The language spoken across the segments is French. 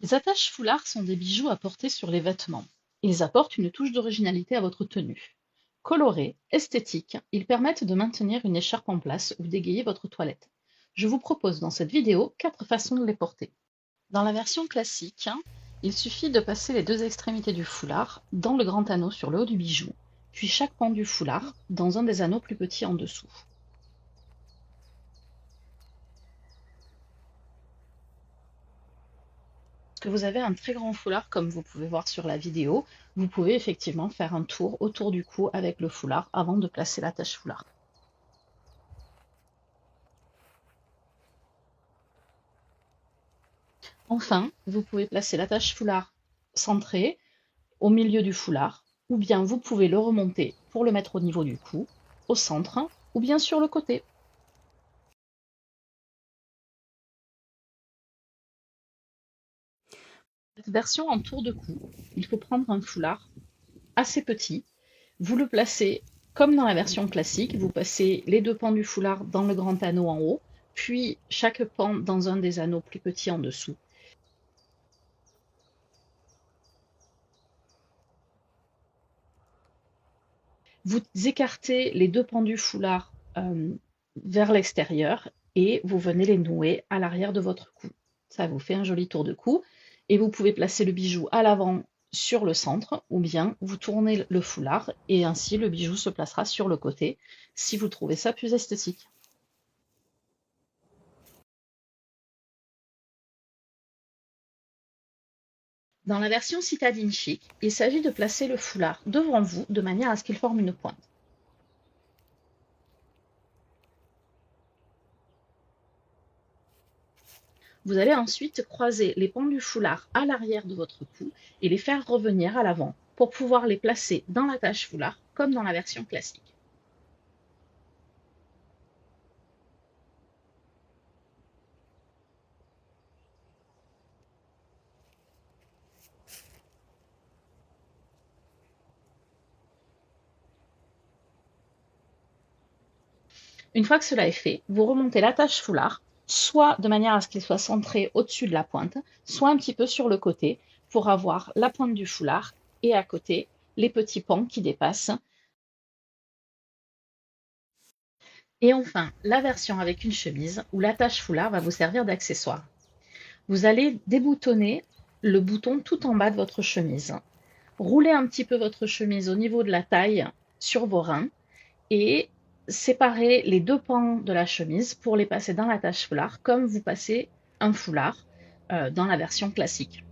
Les attaches foulards sont des bijoux à porter sur les vêtements. Ils apportent une touche d'originalité à votre tenue. Colorés, esthétiques, ils permettent de maintenir une écharpe en place ou d'égayer votre toilette. Je vous propose dans cette vidéo 4 façons de les porter. Dans la version classique, il suffit de passer les 2 extrémités du foulard dans le grand anneau sur le haut du bijou, puis chaque pan du foulard dans un des anneaux plus petits en dessous. Que vous avez un très grand foulard comme vous pouvez voir sur la vidéo, vous pouvez effectivement faire un tour autour du cou avec le foulard avant de placer l'attache foulard. Enfin, vous pouvez placer l'attache foulard centrée au milieu du foulard, ou bien vous pouvez le remonter pour le mettre au niveau du cou, au centre, ou bien sur le côté. Cette version en tour de cou, il faut prendre un foulard assez petit. Vous le placez comme dans la version classique, vous passez les 2 pans du foulard dans le grand anneau en haut, puis chaque pan dans un des anneaux plus petits en dessous. Vous écartez les 2 pans du foulard vers l'extérieur et vous venez les nouer à l'arrière de votre cou. Ça vous fait un joli tour de cou et vous pouvez placer le bijou à l'avant sur le centre ou bien vous tournez le foulard et ainsi le bijou se placera sur le côté si vous trouvez ça plus esthétique. Dans la version citadine chic, il s'agit de placer le foulard devant vous de manière à ce qu'il forme une pointe. Vous allez ensuite croiser les pans du foulard à l'arrière de votre cou et les faire revenir à l'avant pour pouvoir les placer dans l'attache foulard comme dans la version classique. Une fois que cela est fait, vous remontez l'attache foulard, soit de manière à ce qu'il soit centré au-dessus de la pointe, soit un petit peu sur le côté pour avoir la pointe du foulard et à côté les petits pans qui dépassent. Et enfin, la version avec une chemise où l'attache foulard va vous servir d'accessoire. Vous allez déboutonner le bouton tout en bas de votre chemise. Roulez un petit peu votre chemise au niveau de la taille sur vos reins et séparez les 2 pans de la chemise pour les passer dans l'attache foulard comme vous passez un foulard dans la version classique.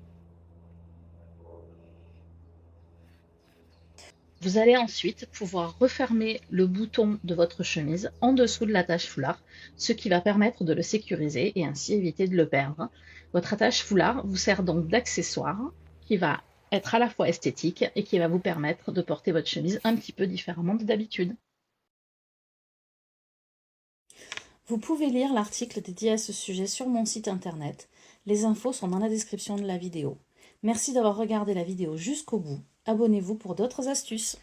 Vous allez ensuite pouvoir refermer le bouton de votre chemise en dessous de l'attache foulard, ce qui va permettre de le sécuriser et ainsi éviter de le perdre. Votre attache foulard vous sert donc d'accessoire qui va être à la fois esthétique et qui va vous permettre de porter votre chemise un petit peu différemment de d'habitude. Vous pouvez lire l'article dédié à ce sujet sur mon site internet. Les infos sont dans la description de la vidéo. Merci d'avoir regardé la vidéo jusqu'au bout. Abonnez-vous pour d'autres astuces.